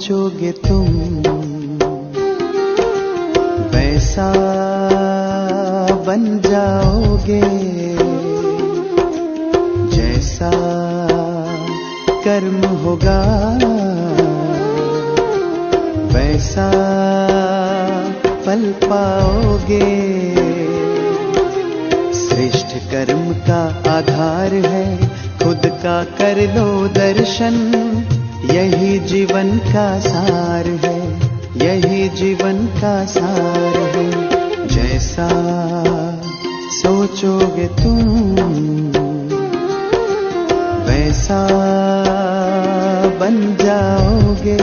सोचोगे तुम वैसा बन जाओगे, जैसा कर्म होगा वैसा फल पाओगे। श्रेष्ठ कर्म का आधार है खुद का कर लो दर्शन, यही जीवन का सार है, यही जीवन का सार है। जैसा सोचोगे तुम वैसा बन जाओगे,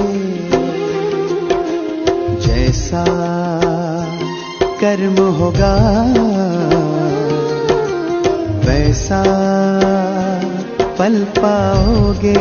जैसा कर्म होगा वैसा फल पाओगे।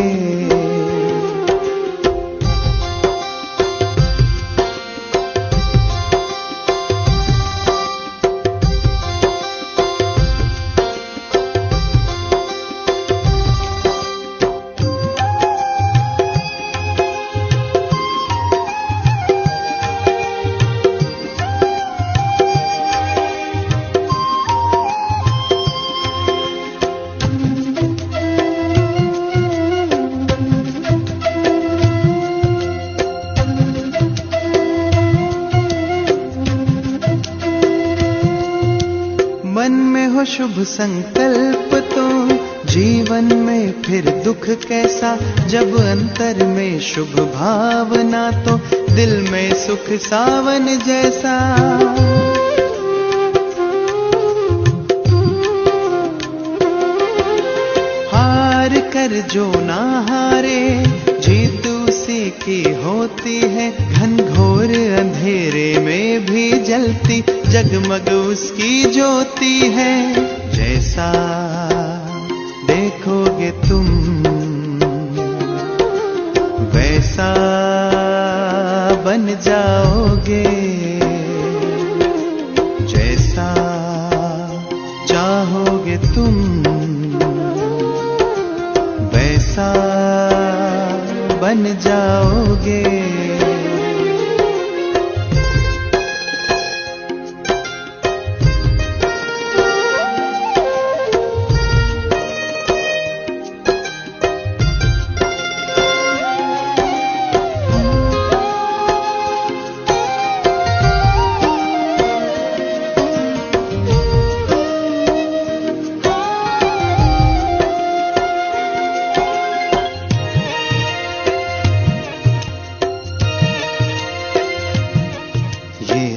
मन में हो शुभ संकल्प तो जीवन में फिर दुख कैसा, जब अंतर में शुभ भावना तो दिल में सुख सावन जैसा। हार कर जो ना हारे जीत उसी की होती है, घनघोर अंधेरे में भी जलती जगमग उसकी ज्योति है। जैसा देखोगे तुम वैसा बन जाओगे, जैसा चाहोगे तुम वैसा बन जाओगे।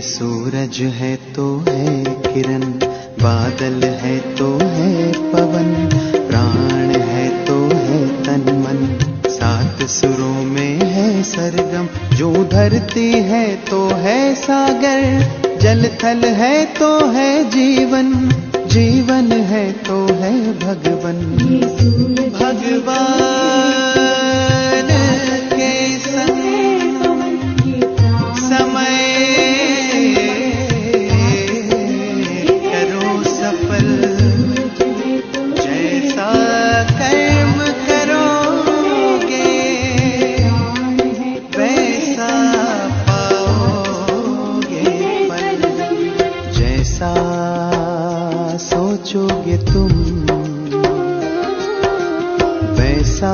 सूरज है तो है किरण, बादल है तो है पवन, प्राण है तो है तन मन, सात सुरों में है सरगम। जो धरती है तो है सागर, जल थल है तो है जीवन, जीवन है तो है भगवन। भगवान के संग समय सोचोगे तुम वैसा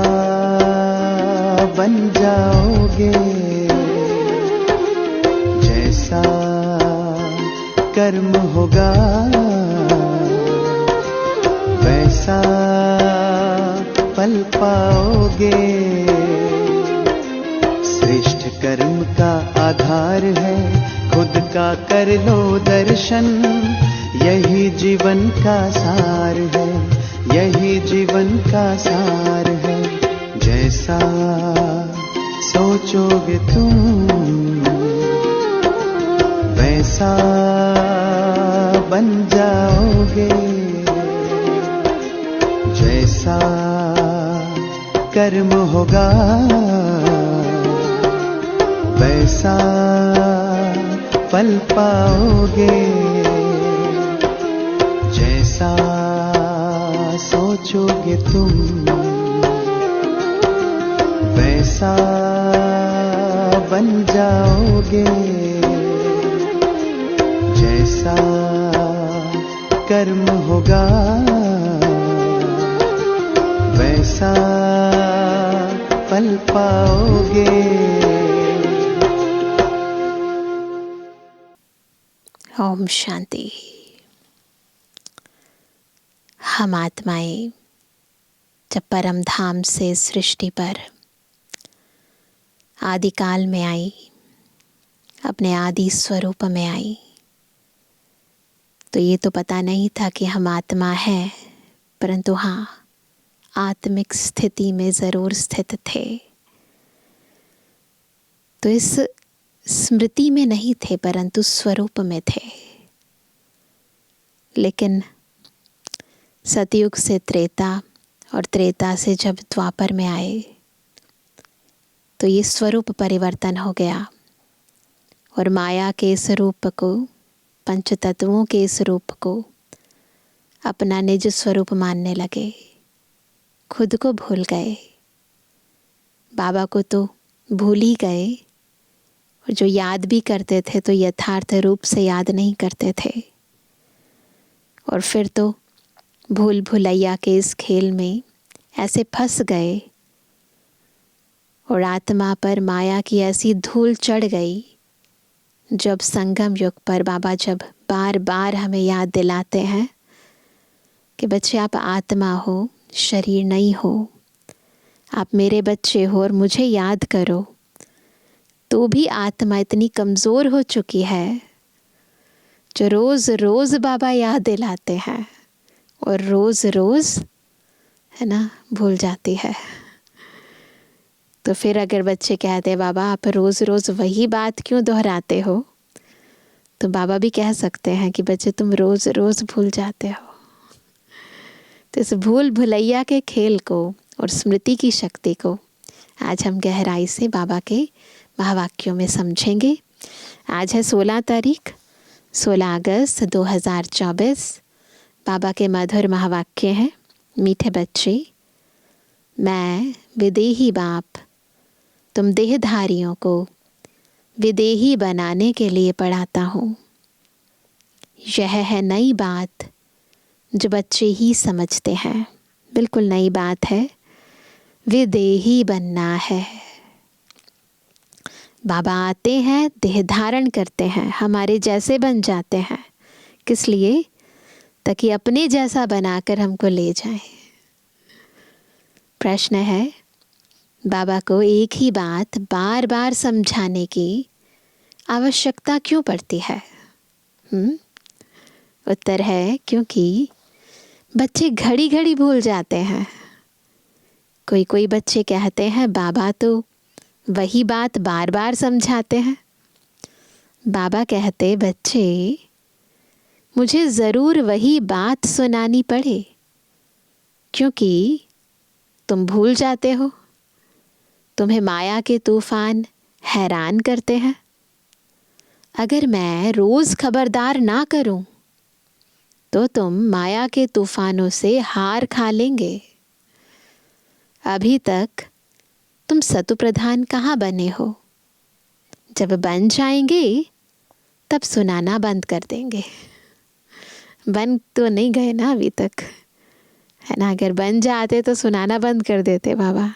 बन जाओगे, जैसा कर्म होगा वैसा फल पाओगे। श्रेष्ठ कर्म का आधार है खुद का कर लो दर्शन, यही जीवन का सार है, यही जीवन का सार है। जैसा सोचोगे तुम वैसा बन जाओगे, जैसा कर्म होगा वैसा फल पाओगे। जैसा सोचोगे तुम वैसा बन जाओगे। जैसा कर्म होगा वैसा फल पाओगे। ओम शांति। हम आत्माएं जब परम धाम से सृष्टि पर आदिकाल में आई, अपने आदि स्वरूप में आई, तो ये तो पता नहीं था कि हम आत्मा हैं, परंतु हाँ, आत्मिक स्थिति में जरूर स्थित थे। तो इस स्मृति में नहीं थे, परंतु स्वरूप में थे। लेकिन सतयुग से त्रेता और त्रेता से जब द्वापर में आए तो ये स्वरूप परिवर्तन हो गया और माया के इस रूप को, पंच तत्वों के इस रूप को अपना निज स्वरूप मानने लगे। खुद को भूल गए, बाबा को तो भूल ही गए, और जो याद भी करते थे तो यथार्थ रूप से याद नहीं करते थे। और फिर तो भूल भुलैया के इस खेल में ऐसे फंस गए और आत्मा पर माया की ऐसी धूल चढ़ गई। जब संगम युग पर बाबा जब बार बार हमें याद दिलाते हैं कि बच्चे आप आत्मा हो, शरीर नहीं हो, आप मेरे बच्चे हो और मुझे याद करो, तो भी आत्मा इतनी कमज़ोर हो चुकी है जो रोज़ रोज़ बाबा याद दिलाते हैं और रोज़ रोज़ है ना भूल जाती है। तो फिर अगर बच्चे कहते हैं बाबा आप रोज़ रोज़ वही बात क्यों दोहराते हो, तो बाबा भी कह सकते हैं कि बच्चे तुम रोज़ रोज़ भूल जाते हो। तो इस भूल भुलैया के खेल को और स्मृति की शक्ति को आज हम गहराई से बाबा के महावाक्यों में समझेंगे। आज है 16 तारीख, 16 अगस्त 2024। बाबा के मधुर महावाक्य हैं, मीठे बच्चे, मैं विदेही बाप तुम देहधारियों को विदेही बनाने के लिए पढ़ाता हूँ। यह है नई बात जो बच्चे ही समझते हैं। बिल्कुल नई बात है, विदेही बनना है। बाबा आते हैं, देह धारण करते हैं, हमारे जैसे बन जाते हैं। किस लिए? ताकि अपने जैसा बनाकर हमको ले जाए। प्रश्न है, बाबा को एक ही बात बार बार समझाने की आवश्यकता क्यों पड़ती है? उत्तर है क्योंकि बच्चे घड़ी घड़ी भूल जाते हैं। कोई कोई बच्चे कहते हैं बाबा तो वही बात बार बार समझाते हैं। बाबा कहते बच्चे मुझे ज़रूर वही बात सुनानी पड़े, क्योंकि तुम भूल जाते हो, तुम्हें माया के तूफान हैरान करते हैं। अगर मैं रोज़ खबरदार ना करूं तो तुम माया के तूफानों से हार खा लेंगे। अभी तक तुम सतु प्रधान कहाँ बने हो? जब बन जाएंगे तब सुनाना बंद कर देंगे। बन तो नहीं गए ना अभी तक, है ना? अगर बन जाते तो सुनाना बंद कर देते बाबा।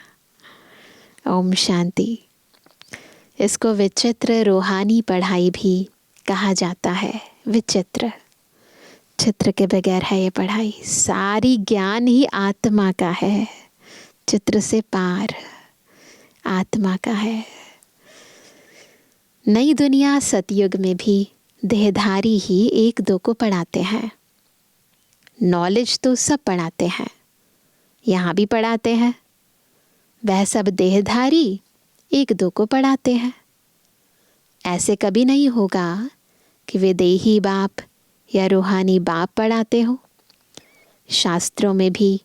ओम शांति। इसको विचित्र रूहानी पढ़ाई भी कहा जाता है। विचित्र, चित्र के बगैर है ये पढ़ाई। सारी ज्ञान ही आत्मा का है, चित्र से पार आत्मा का है। नई दुनिया सतयुग में भी देहधारी ही एक दो को पढ़ाते हैं। नॉलेज तो सब पढ़ाते हैं, यहाँ भी पढ़ाते हैं। वह सब देहधारी एक दो को पढ़ाते हैं। ऐसे कभी नहीं होगा कि वे देही बाप या रूहानी बाप पढ़ाते हो। शास्त्रों में भी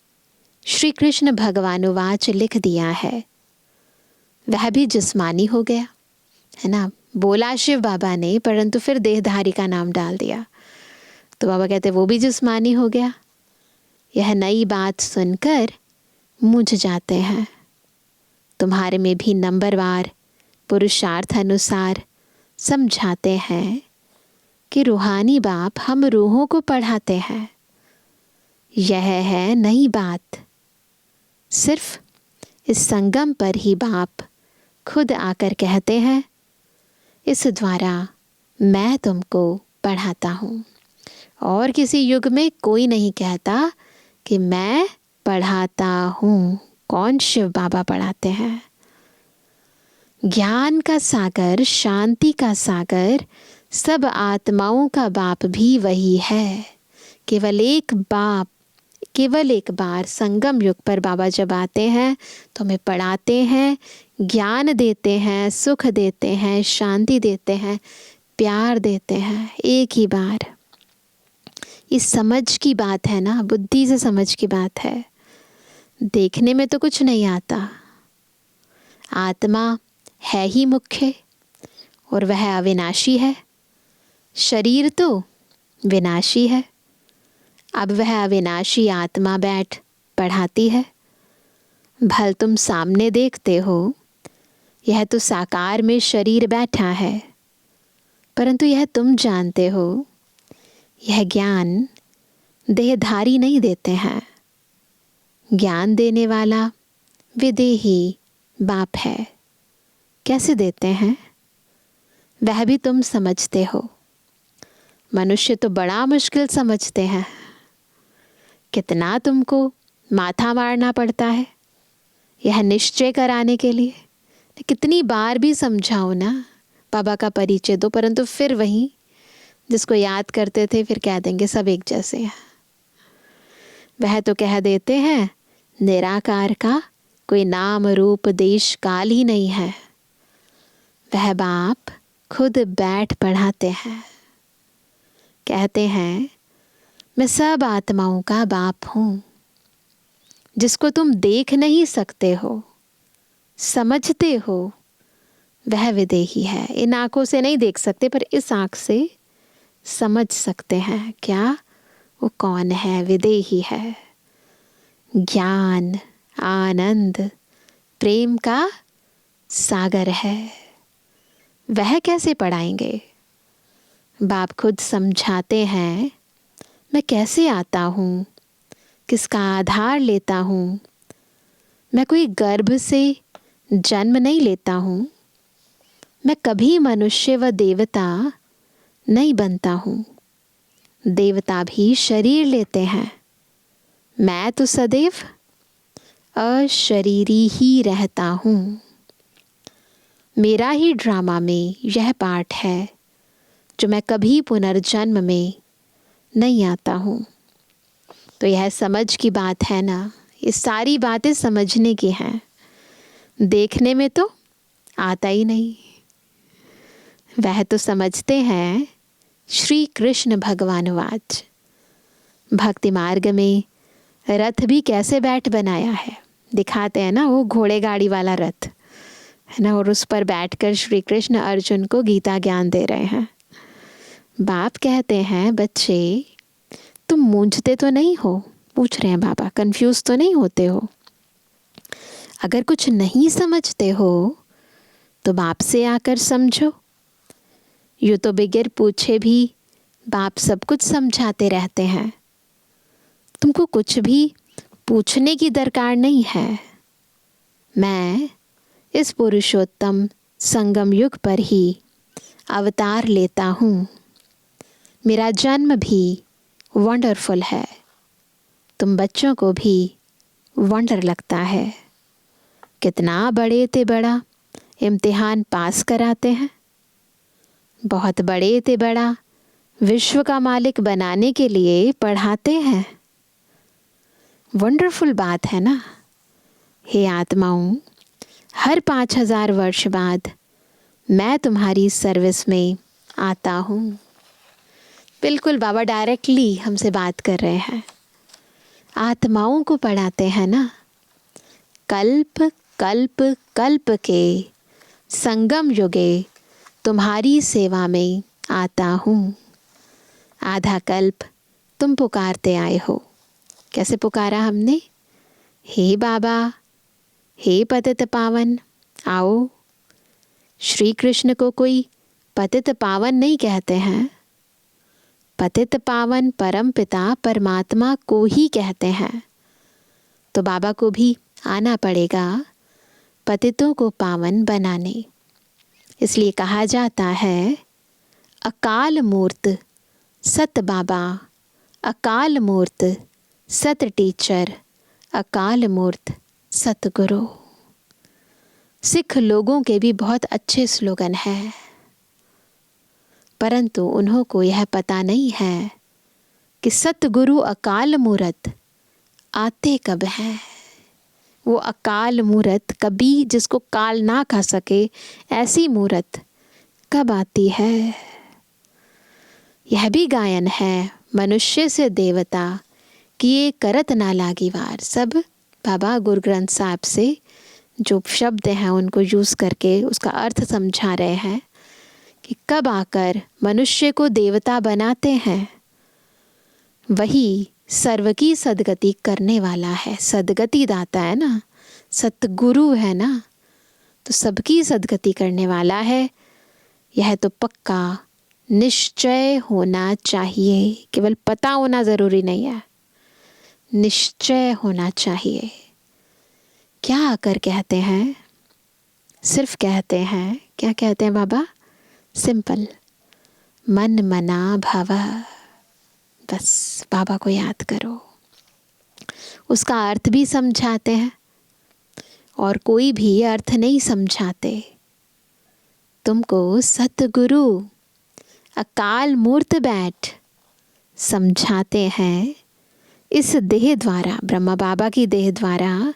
श्री कृष्ण भगवानुवाच लिख दिया है, वह भी जिस्मानी हो गया, है ना? बोला शिव बाबा ने, परंतु फिर देहधारी का नाम डाल दिया, तो बाबा कहते वो भी जिस्मानी हो गया। यह नई बात सुनकर मुझ जाते हैं। तुम्हारे में भी नंबरवार पुरुषार्थ अनुसार समझाते हैं कि रूहानी बाप हम रूहों को पढ़ाते हैं। यह है नई बात। सिर्फ इस संगम पर ही बाप खुद आकर कहते हैं, इस द्वारा मैं तुमको पढ़ाता हूँ। और किसी युग में कोई नहीं कहता कि मैं पढ़ाता हूँ। कौन? शिव बाबा पढ़ाते हैं। ज्ञान का सागर, शांति का सागर, सब आत्माओं का बाप भी वही है। केवल एक बार संगम युग पर बाबा जब आते हैं तो हमें पढ़ाते हैं, ज्ञान देते हैं, सुख देते हैं, शांति देते हैं, प्यार देते हैं। एक ही बार। इस समझ की बात है ना, बुद्धि से समझ की बात है। देखने में तो कुछ नहीं आता। आत्मा है ही मुख्य और वह अविनाशी है। शरीर तो विनाशी है। अब वह अविनाशी आत्मा बैठ पढ़ाती है। भल तुम सामने देखते हो, यह तो साकार में शरीर बैठा है, परंतु यह तुम जानते हो, यह ज्ञान देहधारी नहीं देते हैं। ज्ञान देने वाला विदेही बाप है। कैसे देते हैं वह भी तुम समझते हो। मनुष्य तो बड़ा मुश्किल समझते हैं। कितना तुमको माथा मारना पड़ता है यह निश्चय कराने के लिए। कितनी बार भी समझाओ ना, बाबा का परिचय दो, परंतु फिर वही जिसको याद करते थे फिर कह देंगे सब एक जैसे हैं। वह तो कह देते हैं निराकार का कोई नाम रूप देश काल ही नहीं है। वह बाप खुद बैठ पढ़ाते हैं। कहते हैं मैं सब आत्माओं का बाप हूँ। जिसको तुम देख नहीं सकते हो, समझते हो, वह विदेही है। इन आँखों से नहीं देख सकते पर इस आँख से समझ सकते हैं। क्या? वो कौन है? विदेही है। ज्ञान, आनंद, प्रेम का सागर है। वह कैसे पढ़ाएंगे? बाप खुद समझाते हैं मैं कैसे आता हूँ, किसका आधार लेता हूँ। मैं कोई गर्भ से जन्म नहीं लेता हूँ। मैं कभी मनुष्य व देवता नहीं बनता हूँ। देवता भी शरीर लेते हैं। मैं तो सदैव अशरीरी ही रहता हूँ। मेरा ही ड्रामा में यह पार्ट है जो मैं कभी पुनर्जन्म में नहीं आता हूँ। तो यह समझ की बात है ना। ये सारी बातें समझने की हैं। देखने में तो आता ही नहीं। वह तो समझते हैं श्री कृष्ण भगवानुवाच। भक्ति मार्ग में रथ भी कैसे बैठ बनाया है दिखाते हैं ना। वो घोड़े गाड़ी वाला रथ है ना, और उस पर बैठकर श्री कृष्ण अर्जुन को गीता ज्ञान दे रहे हैं। बाप कहते हैं बच्चे तुम मूंझते तो नहीं हो? पूछ रहे हैं बाबा, कंफ्यूज तो नहीं होते हो? अगर कुछ नहीं समझते हो तो बाप से आकर समझो। यूँ तो बगैर पूछे भी बाप सब कुछ समझाते रहते हैं। तुमको कुछ भी पूछने की दरकार नहीं है। मैं इस पुरुषोत्तम संगम युग पर ही अवतार लेता हूँ। मेरा जन्म भी वंडरफुल है। तुम बच्चों को भी वंडर लगता है। कितना बड़े ते बड़ा इम्तिहान पास कराते हैं। बहुत बड़े ते बड़ा विश्व का मालिक बनाने के लिए पढ़ाते हैं। वंडरफुल बात है ना। हे आत्माओं, हर 5000 वर्ष बाद मैं तुम्हारी सर्विस में आता हूँ। बिल्कुल बाबा डायरेक्टली हमसे बात कर रहे हैं। आत्माओं को पढ़ाते हैं ना। कल्प कल्प कल्प के संगम युगे तुम्हारी सेवा में आता हूँ। आधा कल्प तुम पुकारते आए हो। कैसे पुकारा हमने? हे बाबा, हे पतित पावन, आओ। श्री कृष्ण को कोई पतित पावन नहीं कहते हैं, पतित पावन परम पिता परमात्मा को ही कहते हैं। तो बाबा को भी आना पड़ेगा पतितों को पावन बनाने। इसलिए कहा जाता है अकाल मूर्त सत बाबा, अकाल मूर्त सत टीचर, अकाल मूर्त सतगुरु। सिख लोगों के भी बहुत अच्छे स्लोगन हैं, परंतु उन्हों को यह पता नहीं है कि सतगुरु अकाल मूरत आते कब हैं। वो अकाल मूरत, कभी जिसको काल ना खा सके ऐसी मूरत कब आती है। यह भी गायन है मनुष्य से देवता, किए करत ना लागी वार। सब बाबा गुरु ग्रंथ साहब से जो शब्द हैं उनको यूज़ करके उसका अर्थ समझा रहे हैं कि कब आकर मनुष्य को देवता बनाते हैं, वही सर्व की सदगति करने वाला है। सदगति दाता है ना, सतगुरु है ना, तो सबकी सदगति करने वाला है। यह तो पक्का निश्चय होना चाहिए, केवल पता होना ज़रूरी नहीं है, निश्चय होना चाहिए। क्या आकर कहते हैं, सिर्फ कहते हैं, क्या कहते हैं बाबा? सिंपल, मन मना भव। बस बाबा को याद करो, उसका अर्थ भी समझाते हैं और कोई भी अर्थ नहीं समझाते। तुमको सतगुरु अकाल मूर्त बैठ समझाते हैं इस देह द्वारा, ब्रह्मा बाबा की देह द्वारा,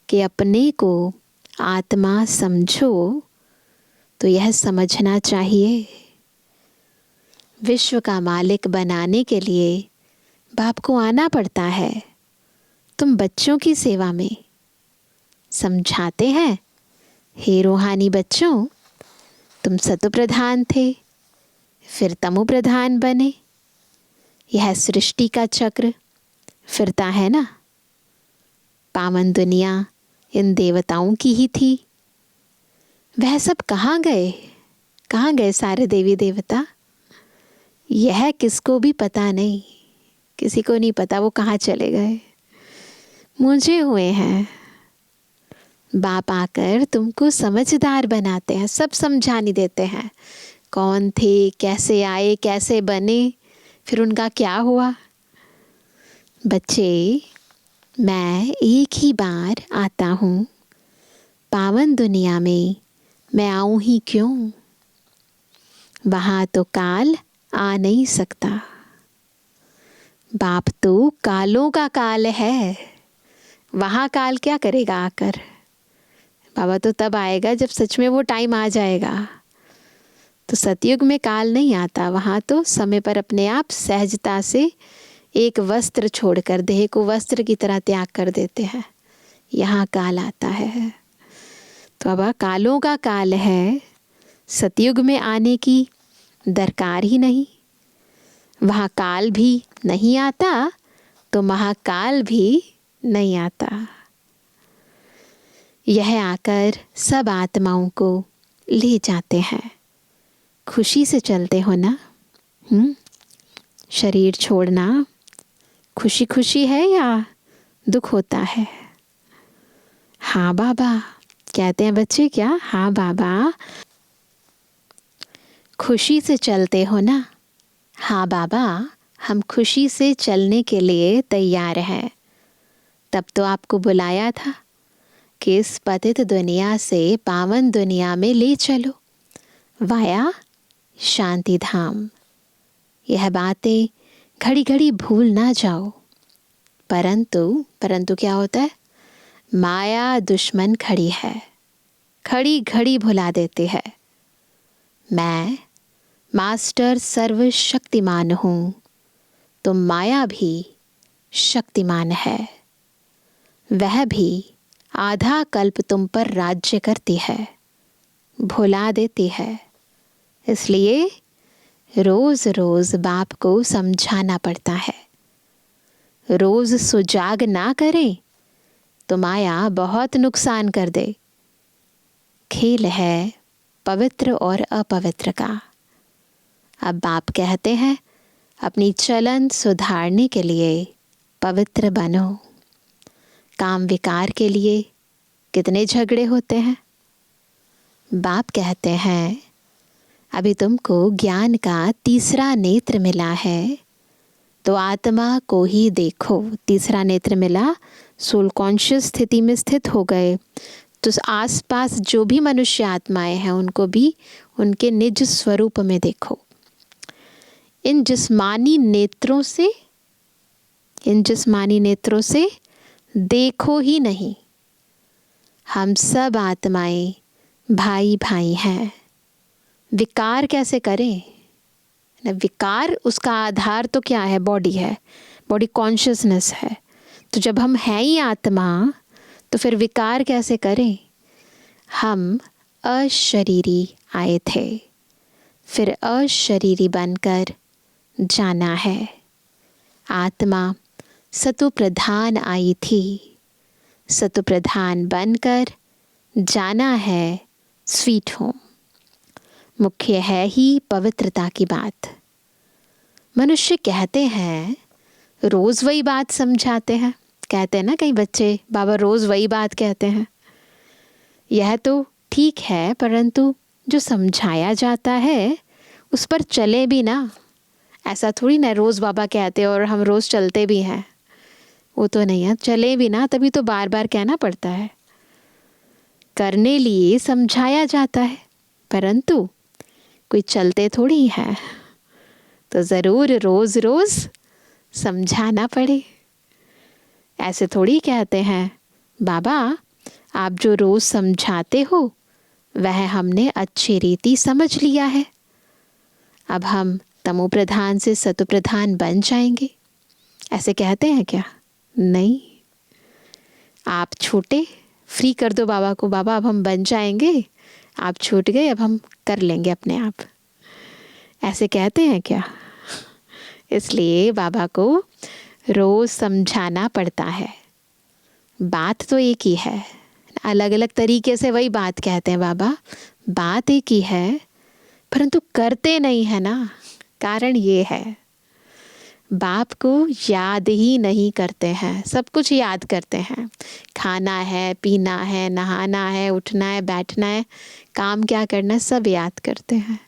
कि अपने को आत्मा समझो। तो यह समझना चाहिए विश्व का मालिक बनाने के लिए बाप को आना पड़ता है। तुम बच्चों की सेवा में समझाते हैं, हे रूहानी बच्चों, तुम सतो प्रधान थे, फिर तमो प्रधान बने। यह सृष्टि का चक्र फिरता है ना। पावन दुनिया इन देवताओं की ही थी, वह सब कहाँ गए? कहाँ गए सारे देवी देवता? यह किसको भी पता नहीं, किसी को नहीं पता वो कहाँ चले गए। मुझे हुए हैं। बाप आकर तुमको समझदार बनाते हैं, सब समझानी देते हैं, कौन थे, कैसे आए, कैसे बने, फिर उनका क्या हुआ। बच्चे, मैं एक ही बार आता हूँ, पावन दुनिया में मैं आऊँ ही क्यों? वहाँ तो काल आ नहीं सकता। बाप तो कालों का काल है, वहाँ काल क्या करेगा आकर? बाबा तो तब आएगा जब सच में वो टाइम आ जाएगा। तो सतयुग में काल नहीं आता, वहाँ तो समय पर अपने आप सहजता से एक वस्त्र छोड़कर देह को वस्त्र की तरह त्याग कर देते हैं, यहाँ काल आता है। तो अब कालों का काल है, सतयुग में आने की दरकार ही नहीं। वहाँ काल भी नहीं आता तो महाकाल भी नहीं आता। यह आकर सब आत्माओं को ले जाते हैं। खुशी से चलते हो ना? शरीर छोड़ना खुशी खुशी है या दुख होता है? हाँ बाबा कहते हैं बच्चे, क्या? हाँ बाबा। खुशी से चलते हो ना? हाँ बाबा, हम खुशी से चलने के लिए तैयार हैं। तब तो आपको बुलाया था कि इस पतित दुनिया से पावन दुनिया में ले चलो, वाया शांति धाम। यह बातें घड़ी घड़ी भूल ना जाओ। परंतु क्या होता है? माया दुश्मन खड़ी है, खड़ी घड़ी भुला देती है। मैं मास्टर सर्वशक्तिमान हूँ, तो माया भी शक्तिमान है। वह भी आधा कल्प तुम पर राज्य करती है, भुला देती है। इसलिए रोज रोज बाप को समझाना पड़ता है। रोज सुजाग ना करें तो माया बहुत नुकसान कर दे। खेल है, पवित्र और अपवित्र का। अब बाप कहते हैं अपनी चलन सुधारने के लिए पवित्र बनो। काम विकार के लिए कितने झगड़े होते हैं। बाप कहते हैं अभी तुमको ज्ञान का तीसरा नेत्र मिला है तो आत्मा को ही देखो। तीसरा नेत्र मिला, सोल कॉन्शियस स्थिति में स्थित हो गए, तो आसपास जो भी मनुष्य आत्माएं हैं उनको भी उनके निज स्वरूप में देखो। इन जिस्मानी नेत्रों से देखो ही नहीं। हम सब आत्माएं भाई भाई हैं। विकार कैसे करें? विकार, उसका आधार तो क्या है? बॉडी है, बॉडी कॉन्शियसनेस है। तो जब हम हैं ही आत्मा तो फिर विकार कैसे करें? हम अशरीरी आए थे, फिर अशरीरी बनकर जाना है। आत्मा सतु प्रधान आई थी, सतु प्रधान बनकर जाना है स्वीट होम। मुख्य है ही पवित्रता की बात। मनुष्य कहते हैं रोज वही बात समझाते हैं। कहते हैं ना कई बच्चे, बाबा रोज वही बात कहते हैं। यह तो ठीक है, परंतु जो समझाया जाता है उस पर चले भी ना। ऐसा थोड़ी ना रोज बाबा कहते और हम रोज चलते भी हैं, वो तो नहीं है। चले भी ना, तभी तो बार बार कहना पड़ता है। करने लिए समझाया जाता है, परंतु कोई चलते थोड़ी है, तो ज़रूर रोज़ रोज़ समझाना पड़े। ऐसे थोड़ी कहते हैं बाबा आप जो रोज़ समझाते हो वह हमने अच्छी रीति समझ लिया है, अब हम तमो प्रधान से सतु प्रधान बन जाएंगे। ऐसे कहते हैं क्या? नहीं। आप छूटे, फ्री कर दो बाबा को, बाबा अब हम बन जाएंगे, आप छूट गए, अब हम कर लेंगे अपने आप। ऐसे कहते हैं क्या? इसलिए बाबा को रोज़ समझाना पड़ता है। बात तो एक ही है, अलग अलग तरीके से वही बात कहते हैं बाबा। बात एक ही है, परंतु करते नहीं है ना। कारण ये है बाप को याद ही नहीं करते हैं। सब कुछ याद करते हैं, खाना है, पीना है, नहाना है, उठना है, बैठना है, काम क्या करना है, सब याद करते हैं।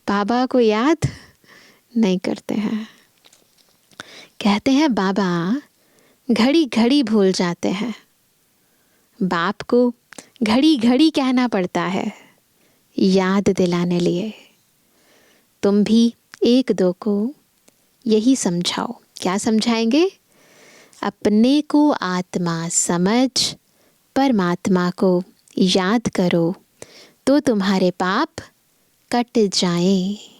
बाबा को याद नहीं करते हैं। कहते हैं बाबा घड़ी घड़ी भूल जाते हैं। बाप को घड़ी घड़ी कहना पड़ता है याद दिलाने लिए। तुम भी एक दो को यही समझाओ। क्या समझाएंगे? अपने को आत्मा समझ परमात्मा को याद करो तो तुम्हारे पाप कट जाएं।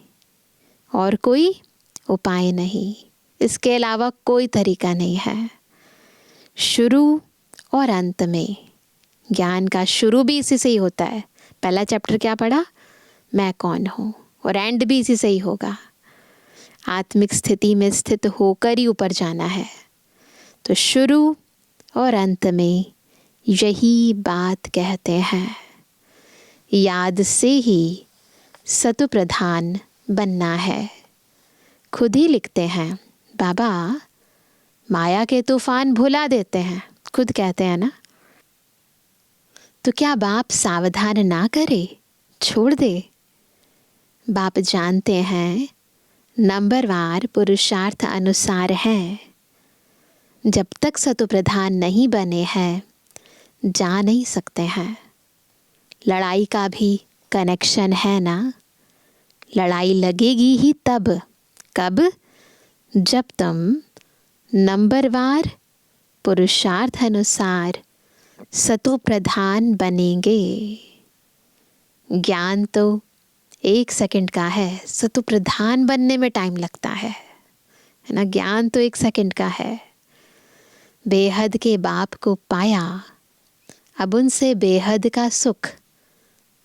और कोई उपाय नहीं, इसके अलावा कोई तरीका नहीं है। शुरू और अंत में, ज्ञान का शुरू भी इसी से ही होता है। पहला चैप्टर क्या पढ़ा? मैं कौन हूँ, और एंड भी इसी से ही होगा। आत्मिक स्थिति में स्थित होकर ही ऊपर जाना है। तो शुरू और अंत में यही बात कहते हैं, याद से ही सतु प्रधान बनना है। खुद ही लिखते हैं बाबा माया के तूफान भुला देते हैं, खुद कहते हैं ना। तो क्या बाप सावधान ना करे, छोड़ दे? बाप जानते हैं नंबरवार पुरुषार्थ अनुसार है। जब तक सतु प्रधान नहीं बने हैं जा नहीं सकते हैं। लड़ाई का भी कनेक्शन है ना। लड़ाई लगेगी ही तब, कब? जब तुम नंबरवार पुरुषार्थ अनुसार सतो प्रधान बनेंगे। ज्ञान तो 1 सेकंड का है, सतो प्रधान बनने में टाइम लगता है ना। ज्ञान तो 1 सेकंड का है। बेहद के बाप को पाया, अब उनसे बेहद का सुख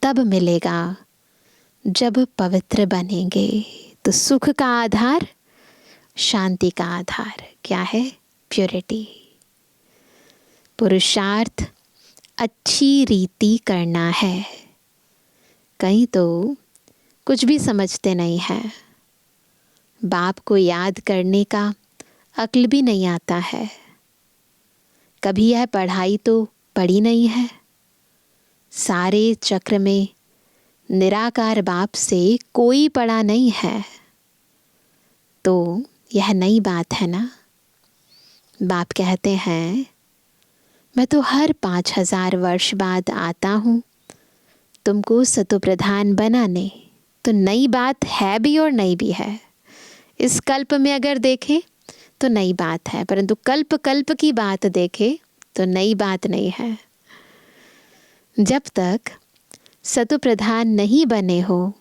तब मिलेगा जब पवित्र बनेंगे। तो सुख का आधार, शांति का आधार क्या है? प्योरिटी। पुरुषार्थ अच्छी रीति करना है। कहीं तो कुछ भी समझते नहीं हैं। बाप को याद करने का अक्ल भी नहीं आता है। कभी यह पढ़ाई तो पढ़ी नहीं है। सारे चक्र में निराकार बाप से कोई पढ़ा नहीं है। तो यह नई बात है ना। बाप कहते हैं मैं तो हर 5000 वर्ष बाद आता हूँ तुमको सतोप्रधान बनाने। तो नई बात है भी और नई भी है। इस कल्प में अगर देखें तो नई बात है, परंतु कल्प कल्प की बात देखें तो नई बात नहीं है। जब तक सतोप्रधान नहीं बने हो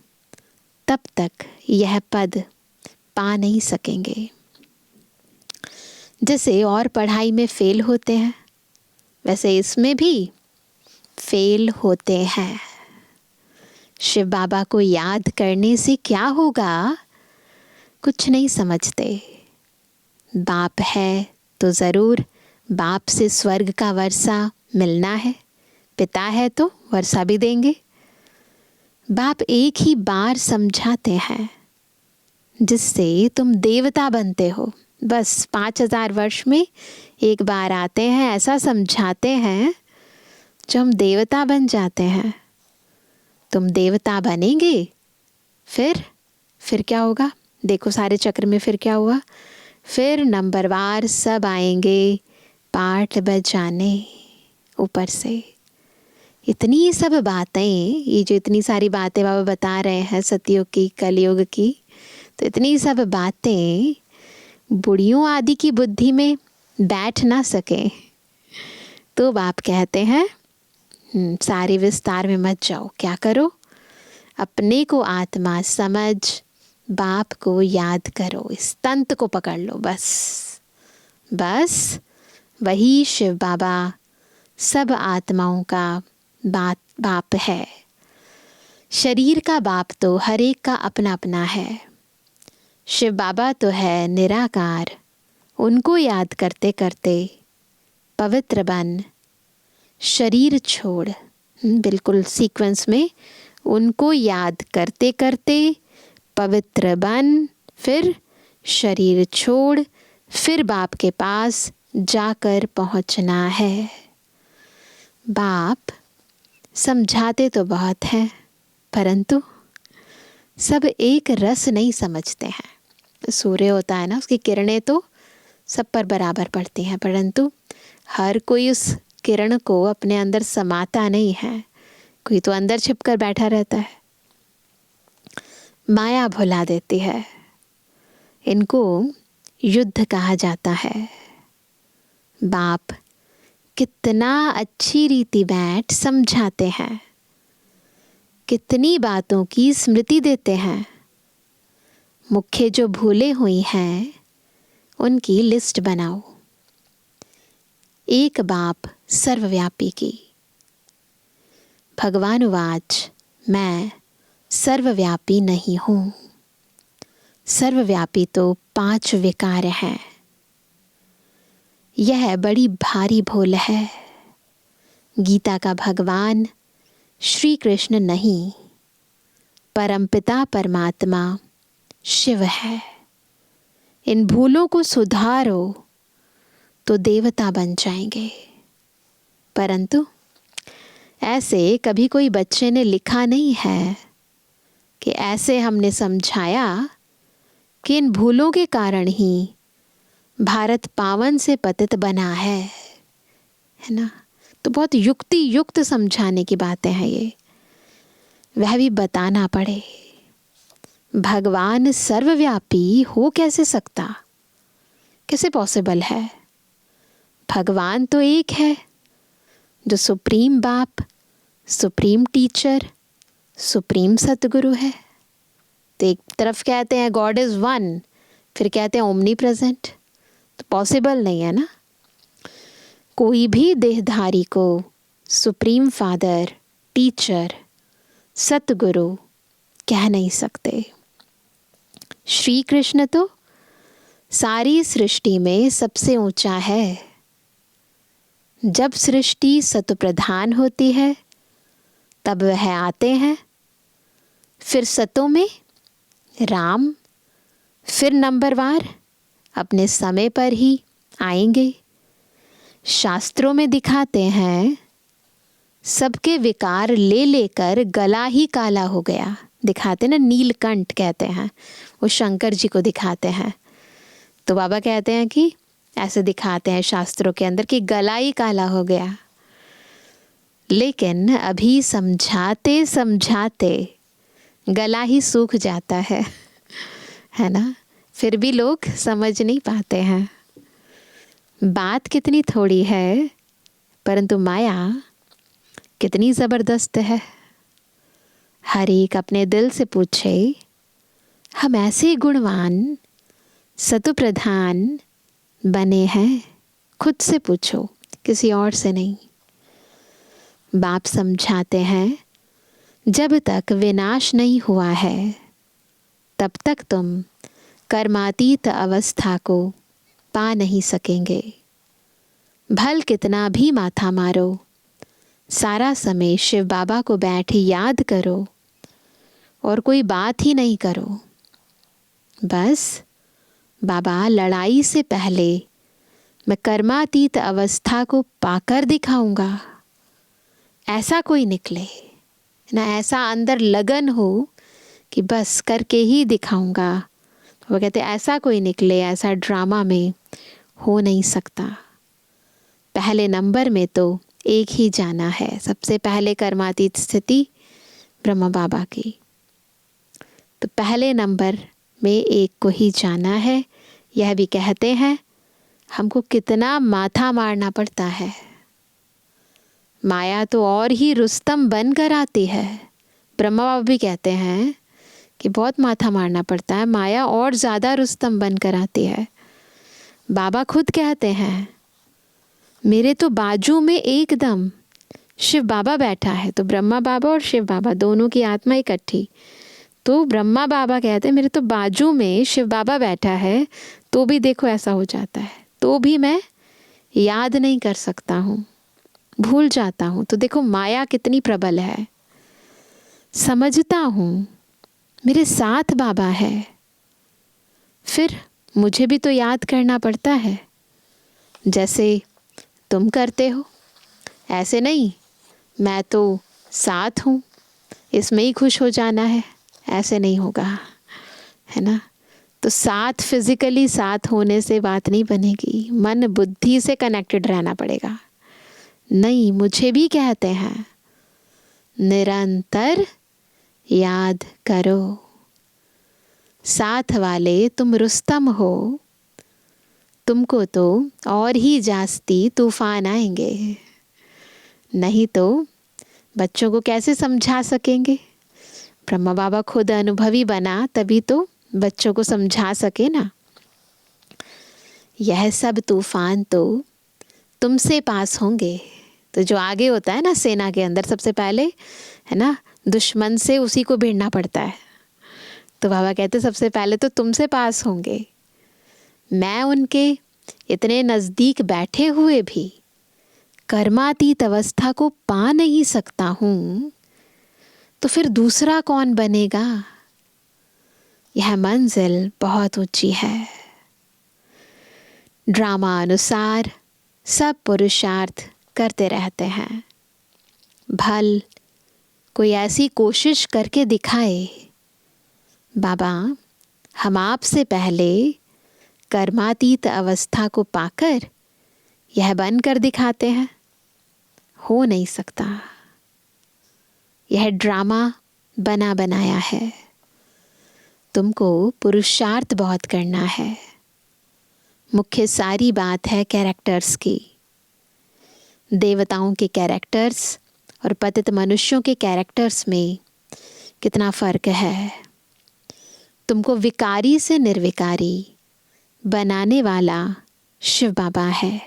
तब तक यह पद पा नहीं सकेंगे। जैसे और पढ़ाई में फेल होते हैं वैसे इसमें भी फेल होते हैं। शिव बाबा को याद करने से क्या होगा कुछ नहीं समझते। बाप है तो ज़रूर बाप से स्वर्ग का वर्षा मिलना है। पिता है तो वर्षा भी देंगे। बाप एक ही बार समझाते हैं जिससे तुम देवता बनते हो। बस 5000 वर्ष में एक बार आते हैं, ऐसा समझाते हैं जो हम देवता बन जाते हैं। तुम देवता बनेंगे फिर क्या होगा? देखो सारे चक्र में फिर क्या हुआ? फिर नंबरवार सब आएंगे पाठ बजाने ऊपर से। इतनी सब बातें, ये जो इतनी सारी बातें बाबा बता रहे हैं सतयुग की कलयुग की, तो इतनी सब बातें बुढ़ियों आदि की बुद्धि में बैठ ना सके तो बाप कहते हैं सारे विस्तार में मत जाओ। क्या करो? अपने को आत्मा समझ बाप को याद करो। इस तंत्र को पकड़ लो। बस वही शिव बाबा सब आत्माओं का बाप है। शरीर का बाप तो हर एक का अपना अपना है। शिव बाबा तो है निराकार। उनको याद करते करते पवित्र बन, शरीर छोड़, बिल्कुल सीक्वेंस में उनको याद करते करते पवित्र बन, फिर शरीर छोड़, फिर बाप के पास जाकर पहुंचना है। बाप समझाते तो बहुत हैं परंतु सब एक रस नहीं समझते हैं। सूर्य होता है ना, उसकी किरणें तो सब पर बराबर पड़ती हैं, परंतु हर कोई उस किरण को अपने अंदर समाता नहीं है। कोई तो अंदर छिपकर बैठा रहता है। माया भुला देती है। इनको युद्ध कहा जाता है। बाप कितना अच्छी रीति बैठ समझाते हैं, कितनी बातों की स्मृति देते हैं। मुख्य जो भूले हुई हैं उनकी लिस्ट बनाओ। एक बाप सर्वव्यापी की। भगवान वाच मैं सर्वव्यापी नहीं हूँ। सर्वव्यापी तो 5 विकार हैं। यह बड़ी भारी भूल है। गीता का भगवान श्री कृष्ण नहीं, परमपिता परमात्मा शिव है। इन भूलों को सुधारो तो देवता बन जाएंगे। परंतु ऐसे कभी कोई बच्चे ने लिखा नहीं है कि ऐसे हमने समझाया कि इन भूलों के कारण ही भारत पावन से पतित बना है ना। तो बहुत युक्ति युक्त समझाने की बातें हैं ये। वह भी बताना पड़े। भगवान सर्वव्यापी हो कैसे सकता? कैसे पॉसिबल है? भगवान तो एक है जो सुप्रीम बाप, सुप्रीम टीचर, सुप्रीम सतगुरु है। तो एक तरफ कहते हैं गॉड इज वन, फिर कहते हैं ओमनी प्रेजेंट। तो पॉसिबल नहीं है ना। कोई भी देहधारी को सुप्रीम फादर, टीचर, सतगुरु कह नहीं सकते। श्री कृष्ण तो सारी सृष्टि में सबसे ऊंचा है। जब सृष्टि सतप्रधान होती है तब वह आते हैं फिर सतों में राम, फिर नंबरवार अपने समय पर ही आएंगे। शास्त्रों में दिखाते हैं सबके विकार ले लेकर गला ही काला हो गया। दिखाते ना, नीलकंठ कहते हैं, वो शंकर जी को दिखाते हैं। तो बाबा कहते हैं कि ऐसे दिखाते हैं शास्त्रों के अंदर कि गला ही काला हो गया। लेकिन अभी समझाते समझाते गला ही सूख जाता है ना। फिर भी लोग समझ नहीं पाते हैं। बात कितनी थोड़ी है, परंतु माया कितनी ज़बरदस्त है। हर एक अपने दिल से पूछे, हम ऐसे गुणवान सतु प्रधान बने हैं? खुद से पूछो, किसी और से नहीं। बाप समझाते हैं, जब तक विनाश नहीं हुआ है तब तक तुम कर्मातीत अवस्था को पा नहीं सकेंगे। भल कितना भी माथा मारो, सारा समय शिव बाबा को बैठ याद करो और कोई बात ही नहीं करो। बस बाबा, लड़ाई से पहले मैं कर्मातीत अवस्था को पाकर दिखाऊंगा। ऐसा कोई निकले ना, ऐसा अंदर लगन हो कि बस करके ही दिखाऊंगा। वो कहते ऐसा कोई निकले, ऐसा ड्रामा में हो नहीं सकता। पहले नंबर में तो एक ही जाना है, सबसे पहले कर्मातीत स्थिति ब्रह्मा बाबा की। तो पहले नंबर में एक को ही जाना है। यह भी कहते हैं हमको कितना माथा मारना पड़ता है। माया तो और ही रुस्तम बनकर आती है। ब्रह्मा बाबा भी कहते हैं कि बहुत माथा मारना पड़ता है, माया और ज़्यादा रुस्तम बनकर आती है। बाबा खुद कहते हैं मेरे तो बाजू में एकदम शिव बाबा बैठा है। तो ब्रह्मा बाबा और शिव बाबा दोनों की आत्मा इकट्ठी। तो ब्रह्मा बाबा कहते हैं मेरे तो बाजू में शिव बाबा बैठा है, तो भी देखो ऐसा हो जाता है, तो भी मैं याद नहीं कर सकता हूँ, भूल जाता हूँ। तो देखो माया कितनी प्रबल है। समझता हूँ मेरे साथ बाबा है, फिर मुझे भी तो याद करना पड़ता है, जैसे तुम करते हो। ऐसे नहीं मैं तो साथ हूँ, इसमें ही खुश हो जाना है, ऐसे नहीं होगा, है ना। तो साथ, फिजिकली साथ होने से बात नहीं बनेगी, मन बुद्धि से कनेक्टेड रहना पड़ेगा। नहीं, मुझे भी कहते हैं निरंतर याद करो। साथ वाले तुम रुस्तम हो, तुमको तो और ही जास्ती तूफान आएंगे। नहीं तो बच्चों को कैसे समझा सकेंगे। ब्रह्मा बाबा खुद अनुभवी बना, तभी तो बच्चों को समझा सके ना। यह सब तूफान तो तुमसे पास होंगे। तो जो आगे होता है ना सेना के अंदर, सबसे पहले है ना दुश्मन से उसी को भिड़ना पड़ता है। तो बाबा कहते सबसे पहले तो तुमसे पास होंगे। मैं उनके इतने नज़दीक बैठे हुए भी कर्मातीत अवस्था को पा नहीं सकता हूँ, तो फिर दूसरा कौन बनेगा। यह मंजिल बहुत ऊंची है। ड्रामा अनुसार सब पुरुषार्थ करते रहते हैं। भल कोई ऐसी कोशिश करके दिखाए, बाबा हम आपसे पहले कर्मातीत अवस्था को पाकर यह बनकर दिखाते हैं। हो नहीं सकता, यह ड्रामा बना बनाया है। तुमको पुरुषार्थ बहुत करना है। मुख्य सारी बात है कैरेक्टर्स की। देवताओं के कैरेक्टर्स और पतित मनुष्यों के कैरेक्टर्स में कितना फ़र्क है। तुमको विकारी से निर्विकारी बनाने वाला शिव बाबा है।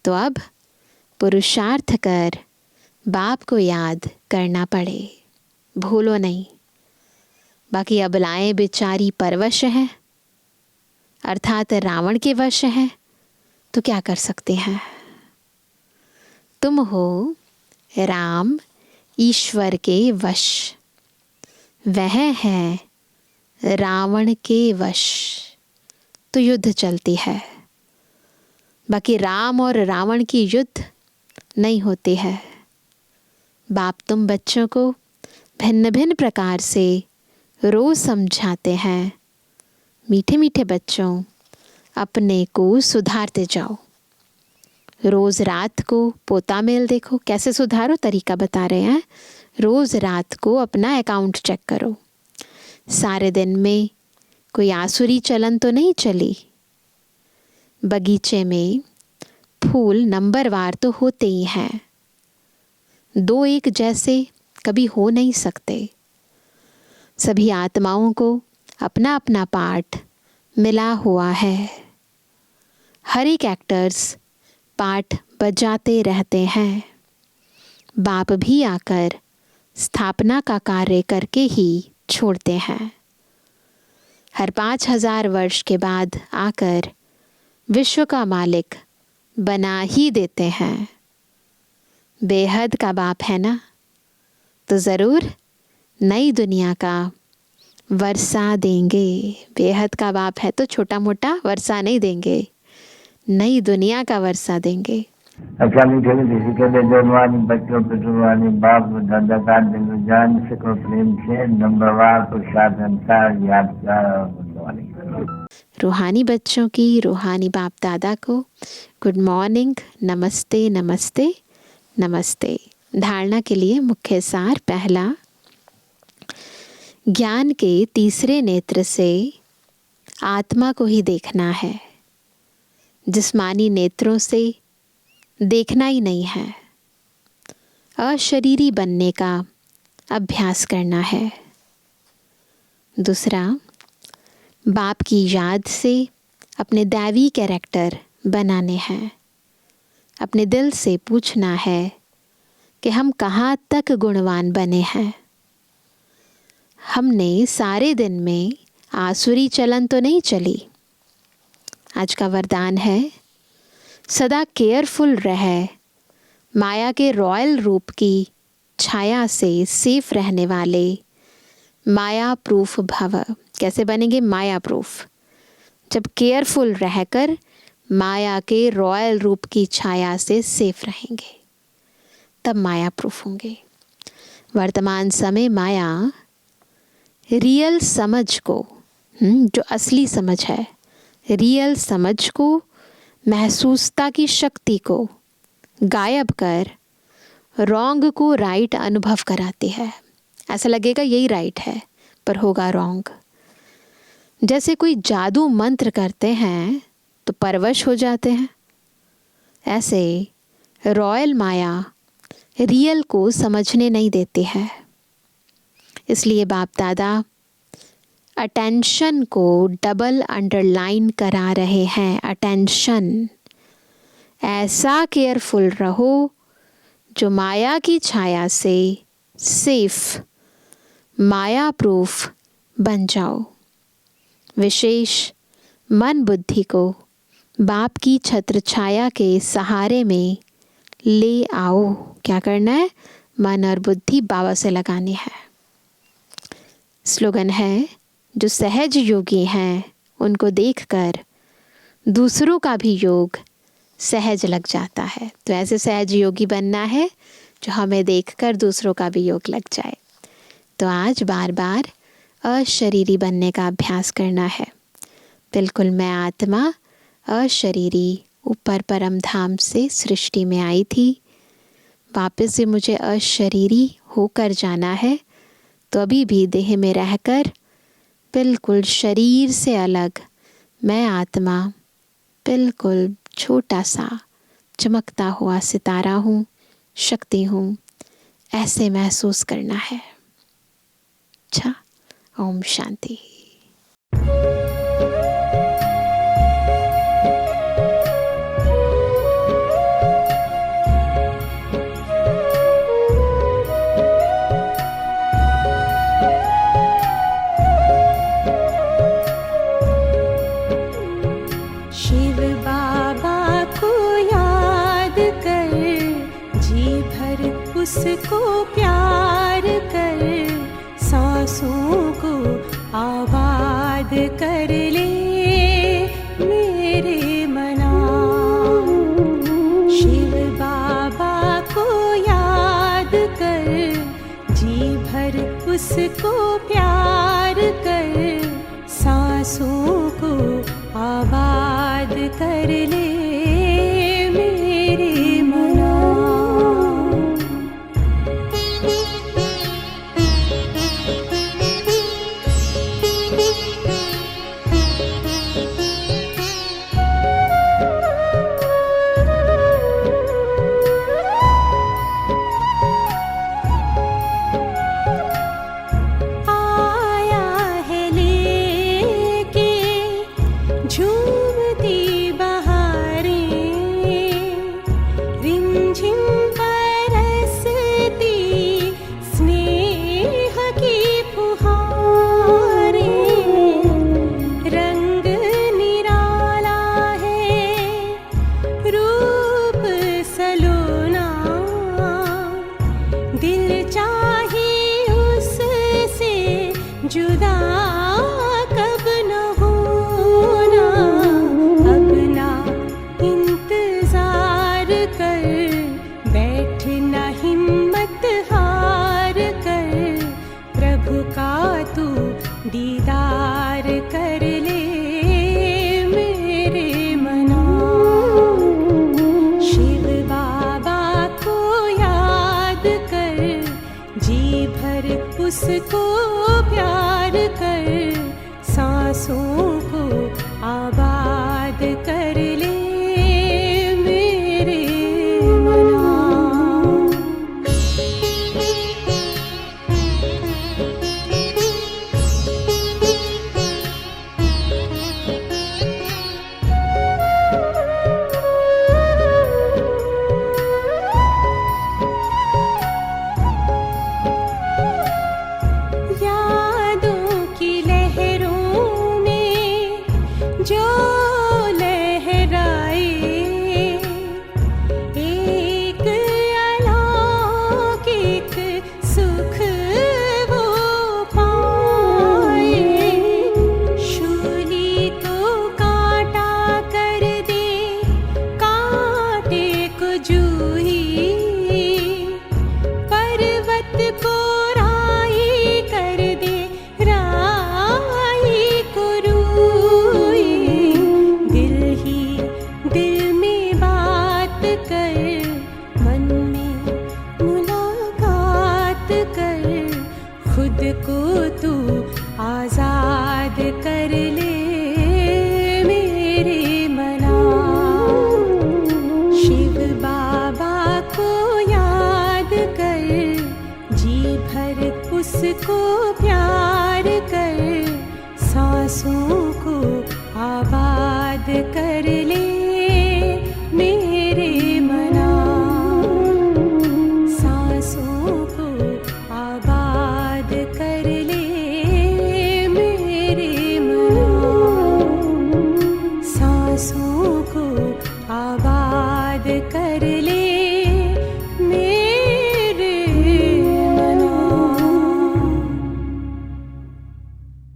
तो अब पुरुषार्थ कर बाप को याद करना पड़े, भूलो नहीं। बाकी अबलाएं बेचारी परवश हैं, अर्थात रावण के वश हैं, तो क्या कर सकते हैं। तुम हो राम ईश्वर के वश। वह है रावण के वश, तो युद्ध चलती है। बाकी राम और रावण की युद्ध नहीं होती है। बाप तुम बच्चों को भिन्न भिन्न प्रकार से रोज समझाते हैं, मीठे मीठे बच्चों अपने को सुधारते जाओ। रोज रात को पोता मेल देखो, कैसे सुधारो तरीका बता रहे हैं। रोज रात को अपना अकाउंट चेक करो, सारे दिन में कोई आसुरी चलन तो नहीं चली। बगीचे में फूल नंबरवार तो होते ही हैं, दो एक जैसे कभी हो नहीं सकते। सभी आत्माओं को अपना अपना पार्ट मिला हुआ है। हर एक एक्टर्स पार्ट बजाते रहते हैं। बाप भी आकर स्थापना का कार्य करके ही छोड़ते हैं। हर 5000 वर्ष के बाद आकर विश्व का मालिक बना ही देते हैं। बेहद का बाप है ना, तो ज़रूर नई दुनिया का वर्षा देंगे। बेहद का बाप है तो छोटा मोटा वर्षा नहीं देंगे, नई दुनिया का वर्षा देंगे। अच्छा मीठे मीठे सिक्के दे जवानी बच्चों पितृवानी बाप दादा का दिल जान सको प्रेम से नंबरवार पुरुषार्थ अनुसार याद कर। रूहानी बच्चों की रूहानी बाप दादा को गुड मॉर्निंग, नमस्ते नमस्ते नमस्ते। धारणा के लिए मुख्य सार। पहला, ज्ञान के तीसरे नेत्र से आत्मा को ही देखना है, जिस्मानी नेत्रों से देखना ही नहीं है। अशरीरी बनने का अभ्यास करना है। दूसरा, बाप की याद से अपने दैवी कैरेक्टर बनाने हैं। अपने दिल से पूछना है कि हम कहाँ तक गुणवान बने हैं। हमने सारे दिन में आसुरी चलन तो नहीं चली। आज का वरदान है, सदा केयरफुल रहे, माया के रॉयल रूप की छाया से सेफ रहने वाले माया प्रूफ भव। कैसे बनेंगे माया प्रूफ? जब केयरफुल रहकर माया के रॉयल रूप की छाया से सेफ रहेंगे, तब माया प्रूफ होंगे। वर्तमान समय माया रियल समझ को, जो असली समझ है, रियल समझ को, महसूसता की शक्ति को गायब कर रॉन्ग को राइट अनुभव कराती है। ऐसा लगेगा यही राइट है, पर होगा रॉन्ग। जैसे कोई जादू मंत्र करते हैं तो परवश हो जाते हैं, ऐसे रॉयल माया रियल को समझने नहीं देती है। इसलिए बाप दादा अटेंशन को डबल अंडरलाइन करा रहे हैं। अटेंशन, ऐसा केयरफुल रहो जो माया की छाया से सेफ, माया प्रूफ बन जाओ। विशेष मन बुद्धि को बाप की छत्र छाया के सहारे में ले आओ। क्या करना है? मन और बुद्धि बाबा से लगानी है। स्लोगन है, जो सहज योगी हैं उनको देखकर दूसरों का भी योग सहज लग जाता है। तो ऐसे सहज योगी बनना है जो हमें देखकर दूसरों का भी योग लग जाए। तो आज बार बार अशरीरी बनने का अभ्यास करना है। बिल्कुल मैं आत्मा अशरीरी ऊपर परम धाम से सृष्टि में आई थी, वापस से मुझे अशरीरी होकर जाना है। तो अभी भी देह में रहकर बिल्कुल शरीर से अलग मैं आत्मा बिल्कुल छोटा सा चमकता हुआ सितारा हूँ, शक्ति हूँ, ऐसे महसूस करना है। अच्छा, ओम शांति। शिव बाबा को याद कर, जी भर उसको प्यार कर, 100 सांसों को आबाद कर ले मेरे मना। शिव बाबा को याद कर, जी भर उसको प्यार कर, सांसों को आबाद कर ले मेरे मना। जुदा कब न होना, अपना इंतजार कर, बैठना हिम्मत हार कर, प्रभु का तू दीदार कर ले मेरे मना। शिव बाबा को याद कर, जी भर उसको प्यार कर, सांसों को आबाद कर ले मेरे मना। जो लहराए एक अलौकिक सुख वो पाए, शूली को कांटा कर दे, कांटे को जूही, पर्वत को राई कर दे, राई को रूई, दिल में बात कर, मन में मुलाकात कर, खुद को तू आजाद कर ले मेरे मना। शिव बाबा को याद कर, जी भर उसको प्यार कर, सांसों को आबाद कर ले मेरे मना। सांसों को आबाद कर ले मेरे मना। सांसों को आबाद कर ले